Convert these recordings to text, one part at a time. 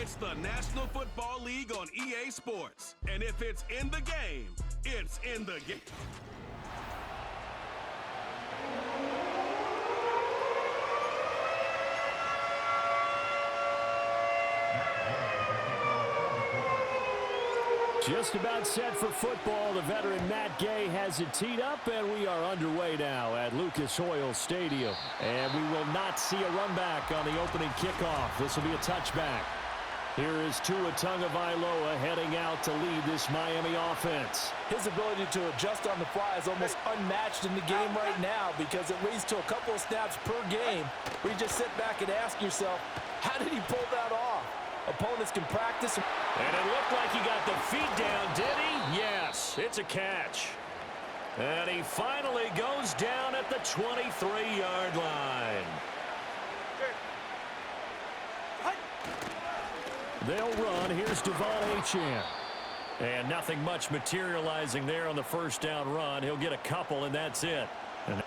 It's the National Football League on EA Sports. And if it's in the game, it's in the game. Just about set for football. The veteran Matt Gay has it teed up, and we are underway now at Lucas Oil Stadium. And we will not see a run back on the opening kickoff. This will be a touchback. Here is Tua Tagovailoa heading out to lead this Miami offense. His ability to adjust on the fly is almost unmatched in the game right now because it leads to a couple of snaps per game where you just sit back and ask yourself, how did he pull that off? Opponents can practice. And it looked like he got the feet down, did he? Yes, it's a catch. And he finally goes down at the 23-yard line. They'll run. Here's Devon Achane. And nothing much materializing there on the first down run. He'll get a couple, and that's it. And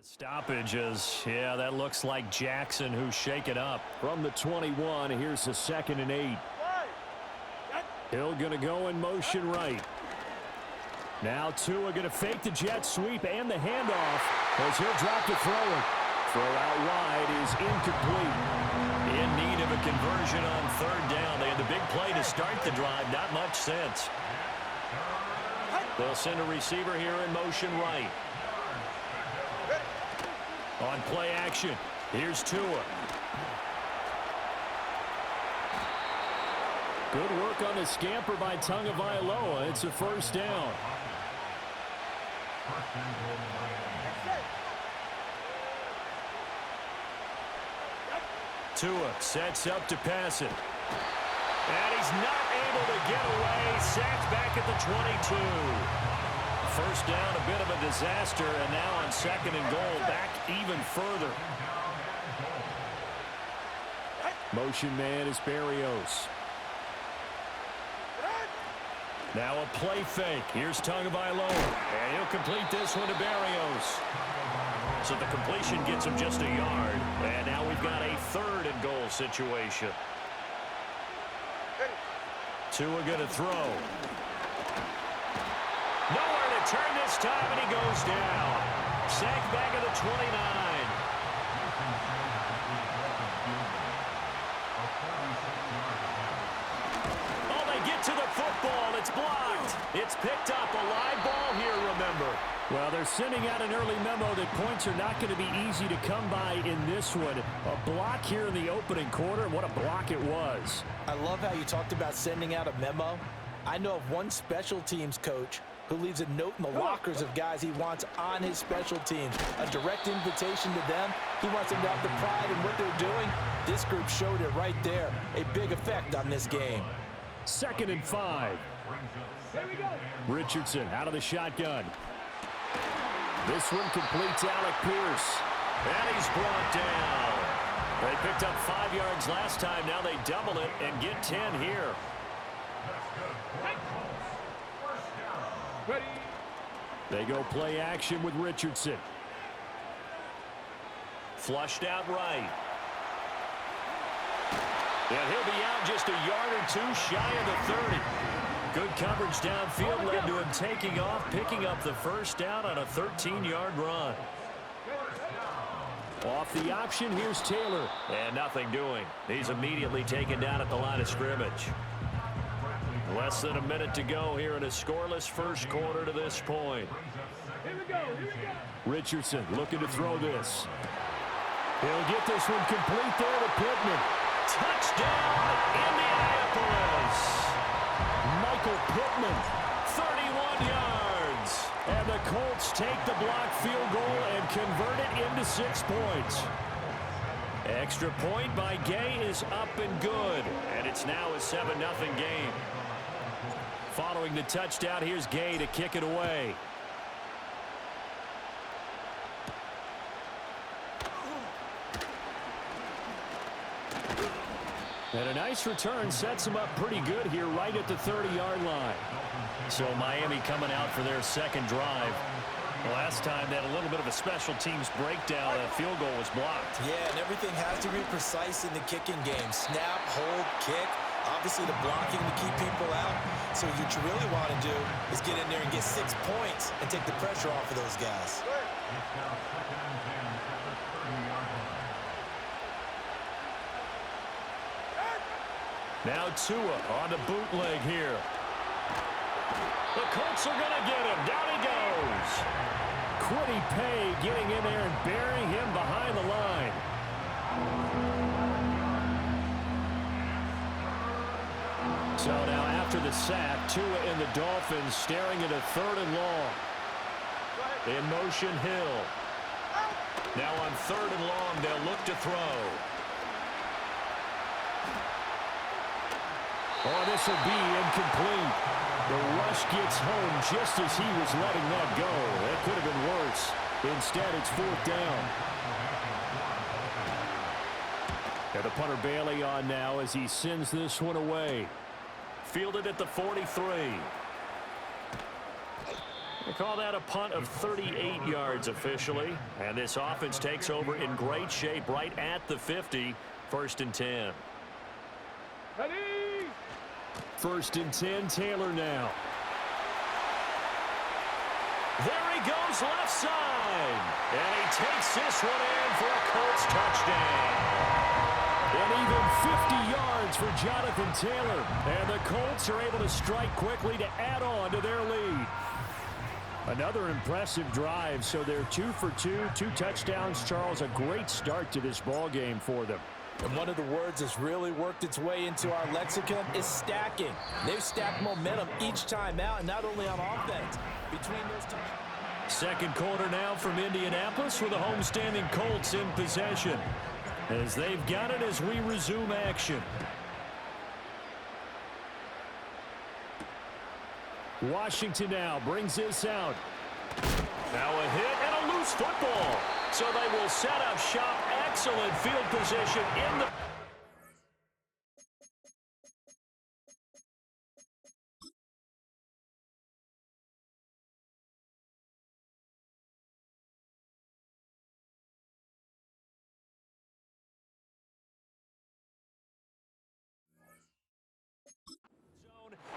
stoppages. Yeah, that looks like Jackson who's shaken up. From the 21, here's the 2nd and 8. Hill going to go in motion right. Now Tua going to fake the jet sweep and the handoff as he'll drop to throw it. Throw out wide is incomplete. In need of a conversion on 3rd down. They had the big play to start the drive. Not much sense. They'll send a receiver here in motion right. On play action, here's Tua. Good work on the scamper by Tagovailoa. It's a 1st down. Tua sets up to pass it. And he's not able to get away. Sacked back at the 22. 1st down, a bit of a disaster, and now on 2nd and goal, back even further. Motion man is Berrios. Now a play fake. Here's Tagovailoa, and he'll complete this one to Berrios. So the completion gets him just a yard, and now we've got a 3rd and goal situation. Tua going to throw. Nowhere to turn this time, and he goes down. Sacked back at the 29. Oh, they get to the football. It's blocked. It's picked up. A live ball here, remember. Well, they're sending out an early memo that points are not going to be easy to come by in this one. A block here in the opening quarter. What a block it was. I love how you talked about sending out a memo. I know of one special teams coach who leaves a note in the lockers of guys he wants on his special teams. A direct invitation to them. He wants them to have the pride in what they're doing. This group showed it right there. A big effect on this game. 2nd and 5. Here we go. Richardson out of the shotgun. This one completes Alec Pierce. And he's brought down. They picked up 5 yards last time. Now they double it and get 10 here. Ready. They go play action with Richardson. Flushed out right. And he'll be out just a yard or 2 shy of the 30. Good coverage downfield led to him taking off, picking up the 1st down on a 13-yard run. Off the option, here's Taylor. And nothing doing. He's immediately taken down at the line of scrimmage. Less than a minute to go here in a scoreless 1st quarter to this point. Here we go. Here we go. Richardson looking to throw this. He'll get this one complete there to Pittman. Touchdown, Indianapolis. Michael Pittman, 31 yards. And the Colts take the blocked field goal and convert it into 6 points. Extra point by Gay is up and good. And it's now a 7-0 game. Following the touchdown, here's Gay to kick it away. And a nice return sets him up pretty good here right at the 30-yard line. So Miami coming out for their second drive. Last time they had a little bit of a special teams breakdown. That field goal was blocked. Yeah, and everything has to be precise in the kicking game. Snap, hold, kick. Obviously the blocking to keep people out. So what you really want to do is get in there and get 6 points and take the pressure off of those guys. Now Tua on the bootleg here. The Colts are going to get him. Down he goes. Quiddy Pay getting in there and burying him behind the line. So now after the sack, Tua and the Dolphins staring at a 3rd and long. In motion, Hill. Now on 3rd and long, they'll look to throw. Oh, this will be incomplete. The rush gets home just as he was letting that go. That could have been worse. Instead, it's 4th down. And the punter Bailey on now as he sends this one away. Fielded at the 43. They call that a punt of 38 yards officially. And this offense takes over in great shape right at the 50. 1st and 10. Ready? 1st and 10, Taylor now. There he goes left side. And he takes this one in for a Colts touchdown. And even 50 yards for Jonathan Taylor. And the Colts are able to strike quickly to add on to their lead. Another impressive drive, so they're 2 for 2, 2 touchdowns. Charles, a great start to this ball game for them. And one of the words that's really worked its way into our lexicon is stacking. They've stacked momentum each time out, and not only on offense. Between those two. Second quarter now from Indianapolis with the homestanding Colts in possession. As they've got it as we resume action. Washington now brings this out. Now a hit and a loose football. So they will set up shop. Excellent field position in the...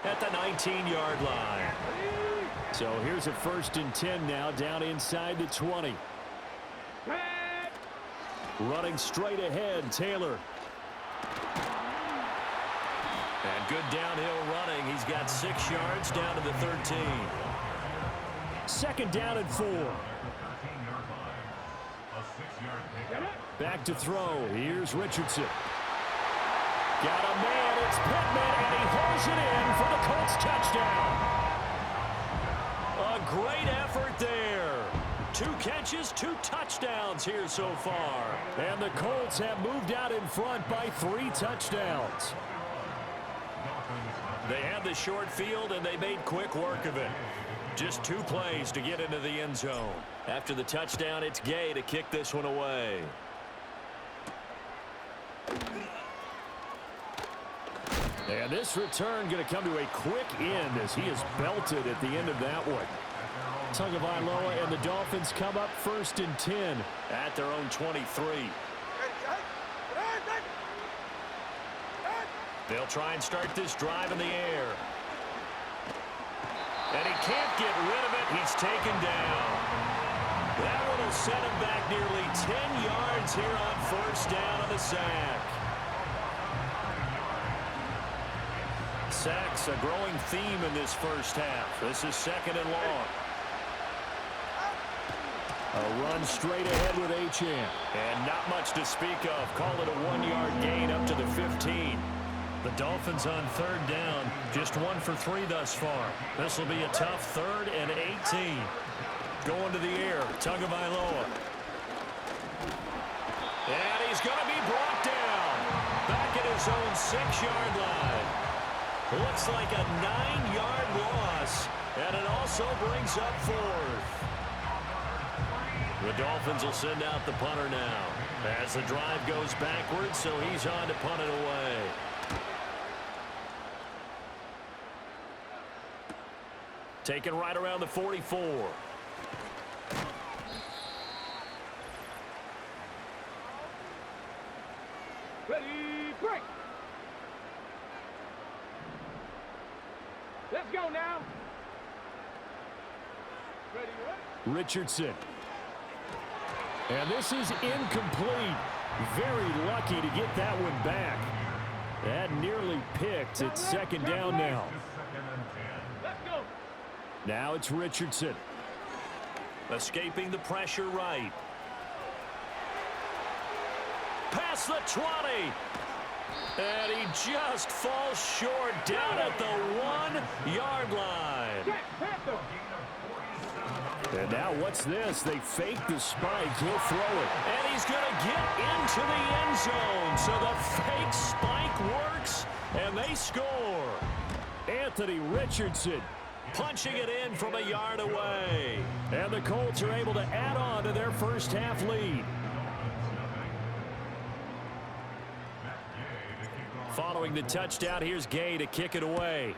at the 19-yard line. So here's a 1st and 10 now down inside the 20. Running straight ahead, Taylor. And good downhill running. He's got 6 yards down to the 13. 2nd down and 4. Back to throw. Here's Richardson. Got a man. It's Pittman, and he holds it in for the Colts touchdown. A great effort there. 2 catches, 2 touchdowns here so far. And the Colts have moved out in front by 3 touchdowns. They had the short field, and they made quick work of it. Just 2 plays to get into the end zone. After the touchdown, it's Gay to kick this one away. And this return going to come to a quick end as he is belted at the end of that one. Tagovailoa and the Dolphins come up 1st and 10 at their own 23. They'll try and start this drive in the air. And he can't get rid of it. He's taken down. That one will set him back nearly 10 yards here on 1st down on the sack. Sacks a growing theme in this first half. This is 2nd and long. A run straight ahead with Achane. And not much to speak of. Call it a 1-yard gain up to the 15. The Dolphins on 3rd down. Just 1 for 3 thus far. This will be a tough 3rd and 18. Going to the air. Tagovailoa. And he's going to be brought down. Back at his own 6-yard line. Looks like a 9-yard loss, and it also brings up 4th. The Dolphins will send out the punter now as the drive goes backwards, so he's on to punt it away. Taken right around the 44. Ready, break. Let's go now. Ready, what? Richardson. And this is incomplete. Very lucky to get that one back. That nearly picked. It's 2nd down now. Let's go. Now it's Richardson. Escaping the pressure right. Past the 20. And he just falls short down at the 1-yard line. Jack Panther. And now what's this? They fake the spike. He'll throw it. And he's going to get into the end zone. So the fake spike works, and they score. Anthony Richardson punching it in from a yard away. And the Colts are able to add on to their first half lead. Following the touchdown, here's Gay to kick it away.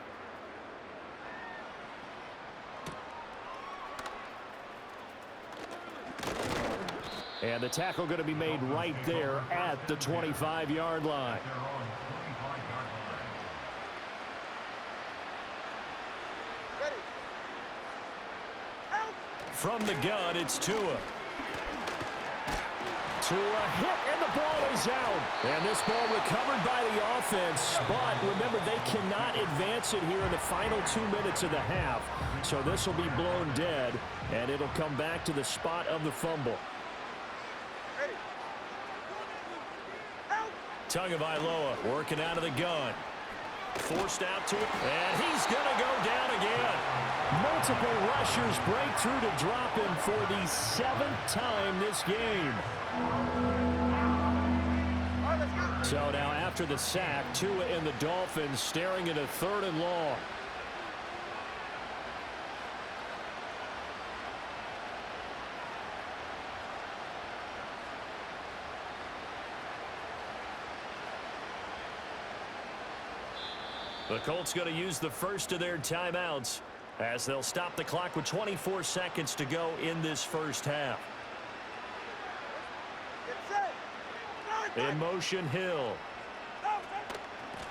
And the tackle going to be made right there at the 25-yard line. From the gun, it's Tua. Tua hit, and the ball is out. And this ball recovered by the offense. But remember, they cannot advance it here in the final 2 minutes of the half. So this will be blown dead, and it'll come back to the spot of the fumble. Tagovailoa working out of the gun. Forced out to it, and he's going to go down again. Multiple rushers break through to drop him for the 7th time this game. So now after the sack, Tua and the Dolphins staring at a 3rd and long. The Colts going to use the first of their timeouts as they'll stop the clock with 24 seconds to go in this first half. In motion, Hill.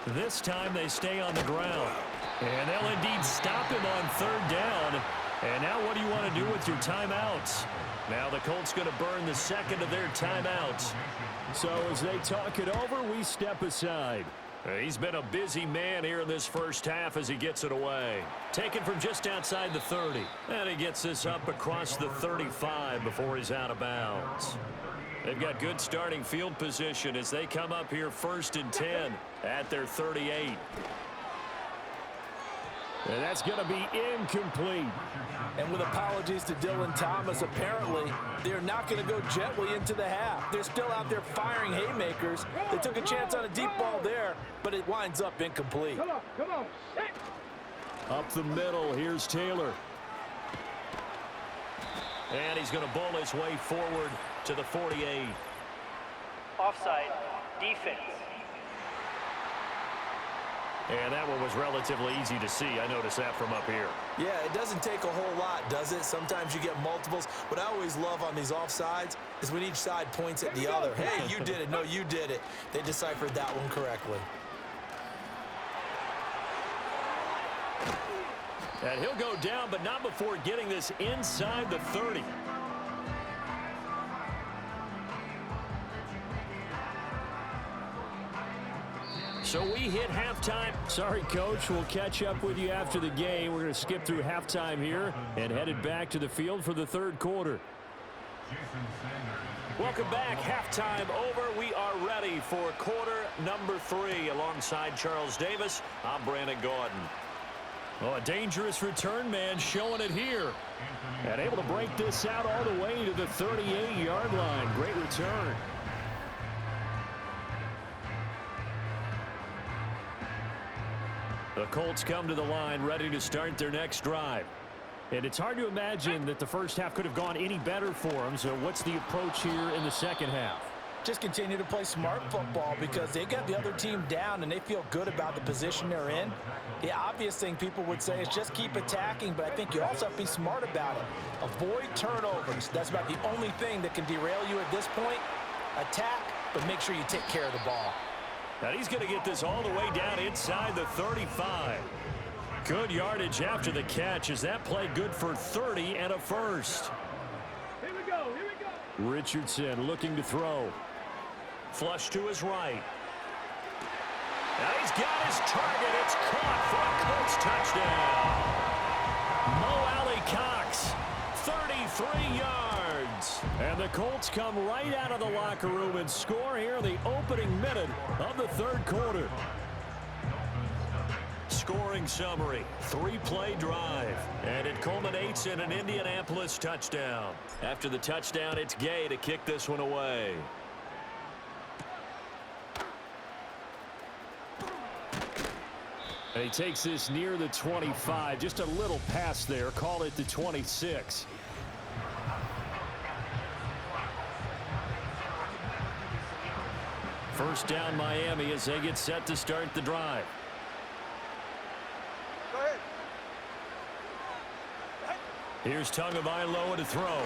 This time they stay on the ground. And they'll indeed stop him on 3rd down. And now what do you want to do with your timeouts? Now the Colts going to burn the 2nd of their timeouts. So as they talk it over, we step aside. He's been a busy man here in this first half as he gets it away. Taken from just outside the 30. And he gets this up across the 35 before he's out of bounds. They've got good starting field position as they come up here 1st and 10 at their 38. And that's going to be incomplete. And with apologies to Dylan Thomas, apparently they're not going to go gently into the half. They're still out there firing haymakers. They took a chance on a deep ball there, but it winds up incomplete. Come on. Up the middle, here's Taylor. And he's going to bowl his way forward to the 48. Offside, defense. And that one was relatively easy to see. I noticed that from up here. Yeah, it doesn't take a whole lot, does it? Sometimes you get multiples. What I always love on these offsides is when each side points at the other. Hey, you did it. No, you did it. They deciphered that one correctly. And he'll go down, but not before getting this inside the 30. So we hit halftime. Sorry, Coach. We'll catch up with you after the game. We're going to skip through halftime here and headed back to the field for the 3rd quarter. Welcome back. Halftime over. We are ready for quarter number 3. Alongside Charles Davis, I'm Brandon Gordon. Oh, a dangerous return man showing it here. And able to break this out all the way to the 38-yard line. Great return. The Colts come to the line ready to start their next drive. And it's hard to imagine that the first half could have gone any better for them. So what's the approach here in the second half? Just continue to play smart football because they got the other team down and they feel good about the position they're in. The obvious thing people would say is just keep attacking, but I think you also have to be smart about it. Avoid turnovers. That's about the only thing that can derail you at this point. Attack, but make sure you take care of the ball. And he's going to get this all the way down inside the 35. Good yardage after the catch. Is that play good for 30 and a first? Here we go. Here we go. Richardson looking to throw. Flush to his right. Now he's got his target. It's caught for a Colts touchdown. Mo Alley-Cox, 33 yards. And the Colts come right out of the locker room and score here in the opening minute of the third quarter. Scoring summary, 3-play drive, and it culminates in an Indianapolis touchdown. After the touchdown, it's Gay to kick this one away. And he takes this near the 25, just a little pass there, call it the 26. First down Miami as they get set to start the drive. Here's Tagovailoa to throw.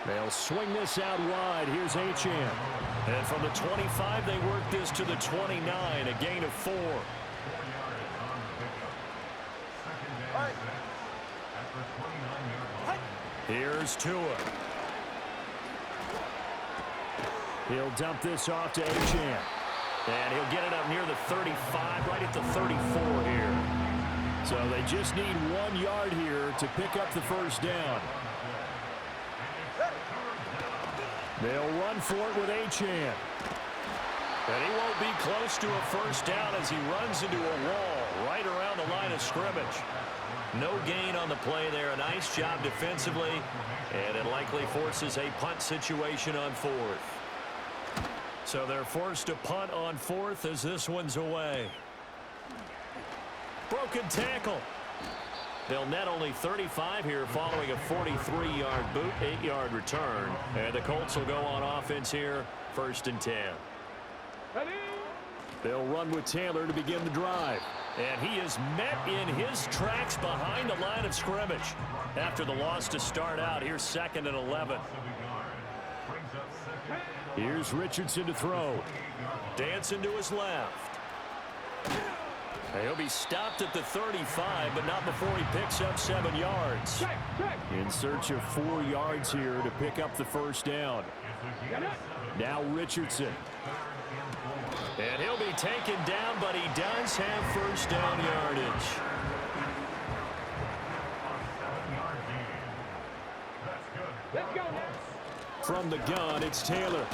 They'll swing this out wide. Here's Achane. And from the 25, they work this to the 29, a gain of 4. Here's Tua. He'll dump this off to Achane. And he'll get it up near the 35, right at the 34 here. So they just need 1 yard here to pick up the first down. They'll run for it with Achane. And he won't be close to a first down as he runs into a wall right around the line of scrimmage. No gain on the play there. A nice job defensively. And it likely forces a punt situation on 4th. So they're forced to punt on 4th as this one's away. Broken tackle. They'll net only 35 here following a 43-yard boot, 8-yard return. And the Colts will go on offense here, 1st and 10. Ready? They'll run with Taylor to begin the drive. And he is met in his tracks behind the line of scrimmage. After the loss to start out, here's 2nd and 11. Here's Richardson to throw. Dancing to his left. He'll be stopped at the 35, but not before he picks up 7 yards. In search of 4 yards here to pick up the first down. Now Richardson. And he'll be taken down, but he does have first down yardage. Let's go. From the gun, it's Taylor.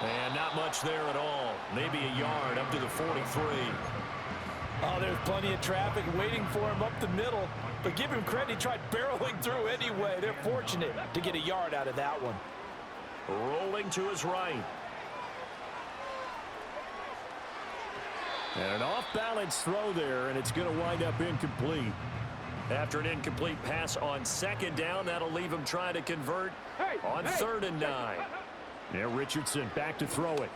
And not much there at all. Maybe a yard up to the 43. Oh, there's plenty of traffic waiting for him up the middle. But give him credit, he tried barreling through anyway. They're fortunate to get a yard out of that one. Rolling to his right. And an off-balance throw there, and it's going to wind up incomplete. After an incomplete pass on 2nd down, that'll leave him trying to convert on 3rd and 9. Now Richardson back to throw it.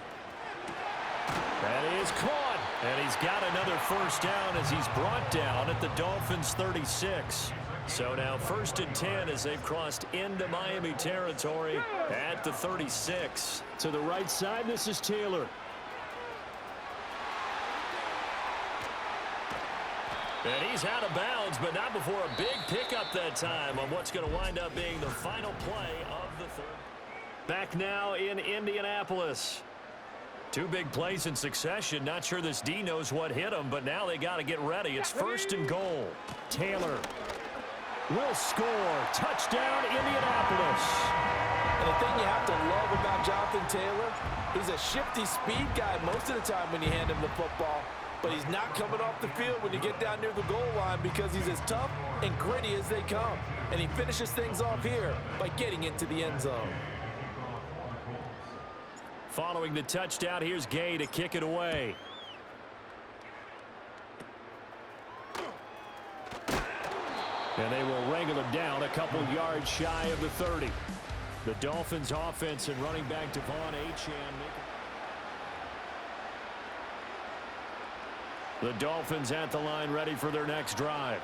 That is caught. And he's got another first down as he's brought down at the Dolphins' 36. So now 1st and 10 as they've crossed into Miami territory at the 36. To the right side, this is Taylor. And he's out of bounds, but not before a big pickup that time on what's going to wind up being the final play of the third. Back now in Indianapolis. 2 big plays in succession. Not sure this D knows what hit him, but now they got to get ready. It's 1st and goal. Taylor will score. Touchdown, Indianapolis. And the thing you have to love about Jonathan Taylor, he's a shifty speed guy most of the time when you hand him the football. But he's not coming off the field when you get down near the goal line because he's as tough and gritty as they come. And he finishes things off here by getting into the end zone. Following the touchdown, here's Gay to kick it away. And they will wrangle him down a couple yards shy of the 30. The Dolphins offense and running back Devon Achane. The Dolphins at the line ready for their next drive.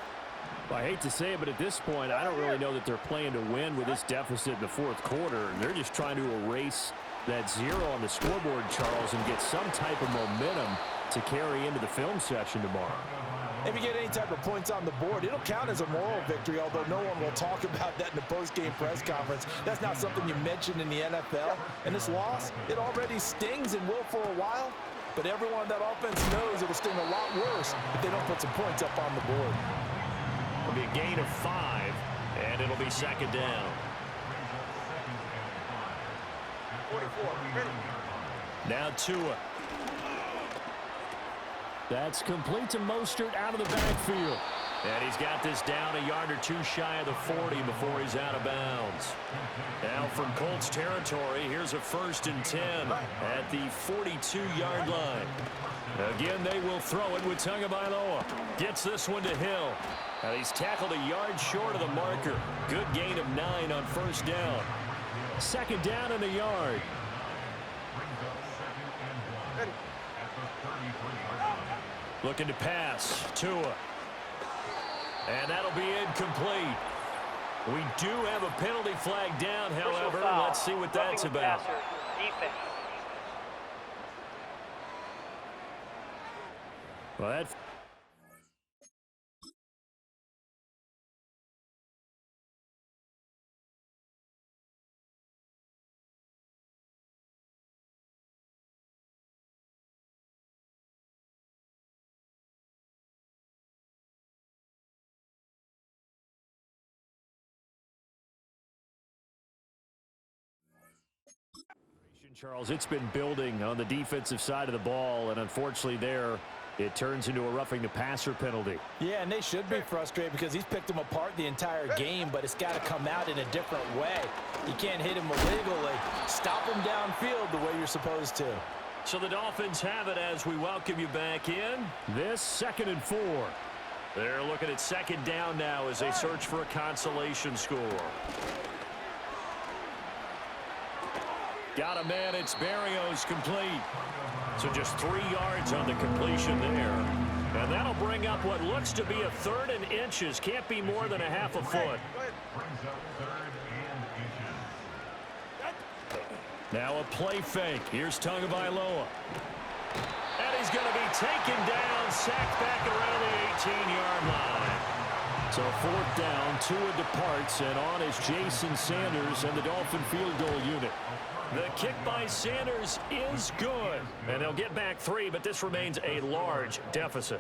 I hate to say it, but at this point, I don't really know that they're playing to win with this deficit in the fourth quarter. They're just trying to erase that 0 on the scoreboard, Charles, and get some type of momentum to carry into the film session tomorrow. If you get any type of points on the board, it'll count as a moral victory, although no one will talk about that in the post-game press conference. That's not something you mention in the NFL. And this loss, it already stings and will for a while, but everyone on that offense knows it'll sting a lot worse if they don't put some points up on the board. It'll be a gain of 5, and it'll be second down. 44. Ready. Now Tua. That's complete to Mostert out of the backfield. And he's got this down a yard or two shy of the 40 before he's out of bounds. Now from Colts territory, here's a 1st and 10 at the 42-yard line. Again, they will throw it with Tagovailoa. Gets this one to Hill. And he's tackled a yard short of the marker. Good gain of 9 on 1st down. Second down and a yard. Ready. Looking to pass. Tua. And that'll be incomplete. We do have a penalty flag down, however. Let's see what that's about. Defense. Well, that... Charles, it's been building on the defensive side of the ball, and unfortunately there, it turns into a roughing the passer penalty. Yeah, and they should be frustrated because he's picked them apart the entire game, but it's got to come out in a different way. You can't hit him illegally. Stop him downfield the way you're supposed to. So the Dolphins have it as we welcome you back in. This 2nd and 4. They're looking at second down now as they search for a consolation score. Got a man, it's Berrios complete. So just 3 yards on the completion there. And that'll bring up what looks to be a 3rd and inches. Can't be more than a half a foot. Now a play fake. Here's Tagovailoa. And he's going to be taken down, sacked back around the 18-yard line. So 4th down, Tua departs, and on is Jason Sanders and the Dolphin field goal unit. The kick by Sanders is good. And they'll get back 3, but this remains a large deficit.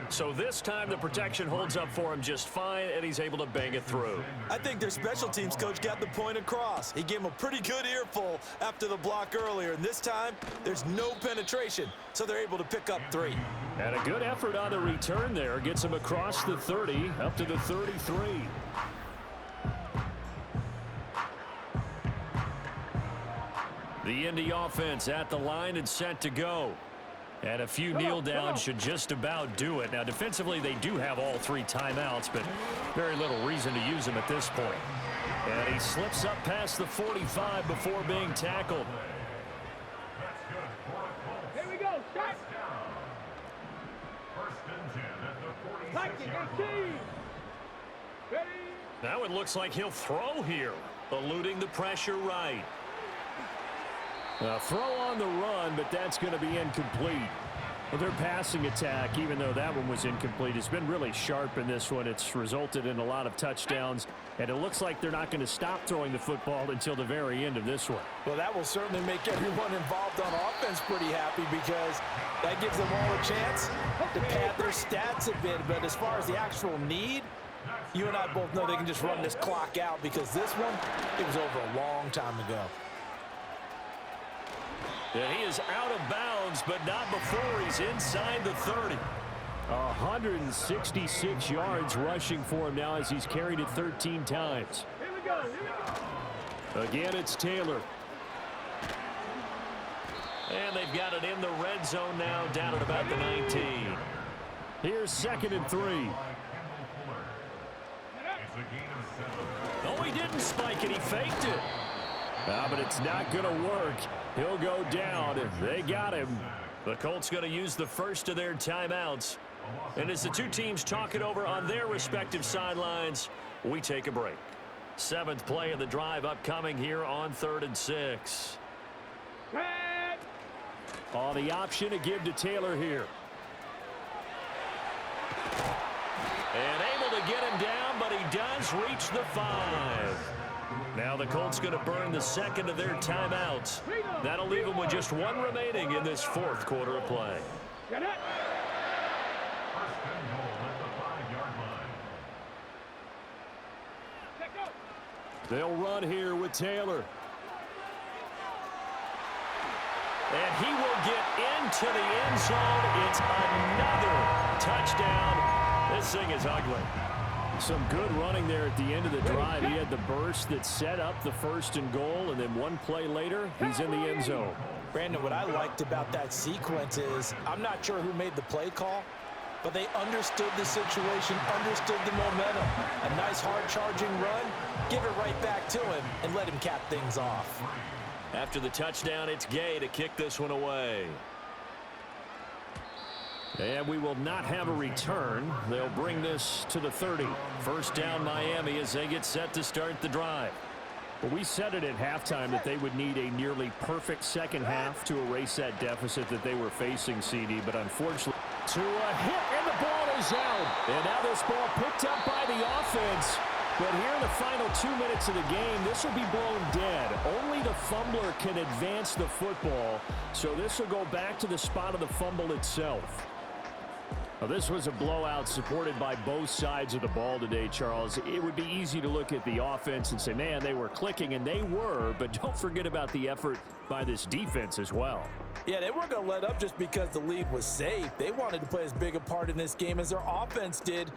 So this time the protection holds up for him just fine, and he's able to bang it through. I think their special teams coach got the point across. He gave him a pretty good earful after the block earlier, and this time there's no penetration, so they're able to pick up 3. And a good effort on the return there. Gets him across the 30, up to the 33. The Indy offense at the line and set to go. And a few kneel downs should just about do it. Now, defensively, they do have all 3 timeouts, but very little reason to use them at this point. And he slips up past the 45 before being tackled. Here we go. Start. 1st and 10 at the 18. Ready. Now it looks like he'll throw here, eluding the pressure right. A throw on the run, but that's going to be incomplete. Well, their passing attack, even though that one was incomplete, has been really sharp in this one. It's resulted in a lot of touchdowns, and it looks like they're not going to stop throwing the football until the very end of this one. Well, that will certainly make everyone involved on offense pretty happy because that gives them all a chance to pad their stats a bit. But as far as the actual need, you and I both know they can just run this clock out because this one, it was over a long time ago. And he is out of bounds, but not before he's inside the 30. 166 yards rushing for him now as he's carried it 13 times. Here we go. Here we go. Again, it's Taylor. And they've got it in the red zone now, down at about the 19. Here's 2nd and 3. No, he didn't spike it. He faked it. But it's not going to work. He'll go down. They got him. The Colts going to use the first of their timeouts. And as the two teams talk it over on their respective sidelines, we take a break. 7th play of the drive upcoming here on 3rd and 6. On the option to give to Taylor here. And able to get him down, but he does reach the 5. Now the Colts going to burn the 2nd of their timeouts. That'll leave them with just 1 remaining in this 4th quarter of play. They'll run here with Taylor. And he will get into the end zone. It's another touchdown. This thing is ugly. Some good running there at the end of the drive. He had the burst that set up the 1st and goal, and then 1 play later, he's in the end zone. Brandon, what I liked about that sequence is I'm not sure who made the play call, but they understood the situation, understood the momentum. A nice hard-charging run, give it right back to him, and let him cap things off. After the touchdown, it's Gay to kick this one away. And we will not have a return. They'll bring this to the 30. First down Miami as they get set to start the drive. Well, we said it at halftime that they would need a nearly perfect second half to erase that deficit that they were facing, CD, but unfortunately to a hit, and the ball is out. And now this ball picked up by the offense. But here in the final 2 minutes of the game, this will be blown dead. Only the fumbler can advance the football, so this will go back to the spot of the fumble itself. Now, this was a blowout supported by both sides of the ball today, Charles. It would be easy to look at the offense and say, man, they were clicking, and they were, but don't forget about the effort by this defense as well. Yeah, they weren't going to let up just because the lead was safe. They wanted to play as big a part in this game as their offense did.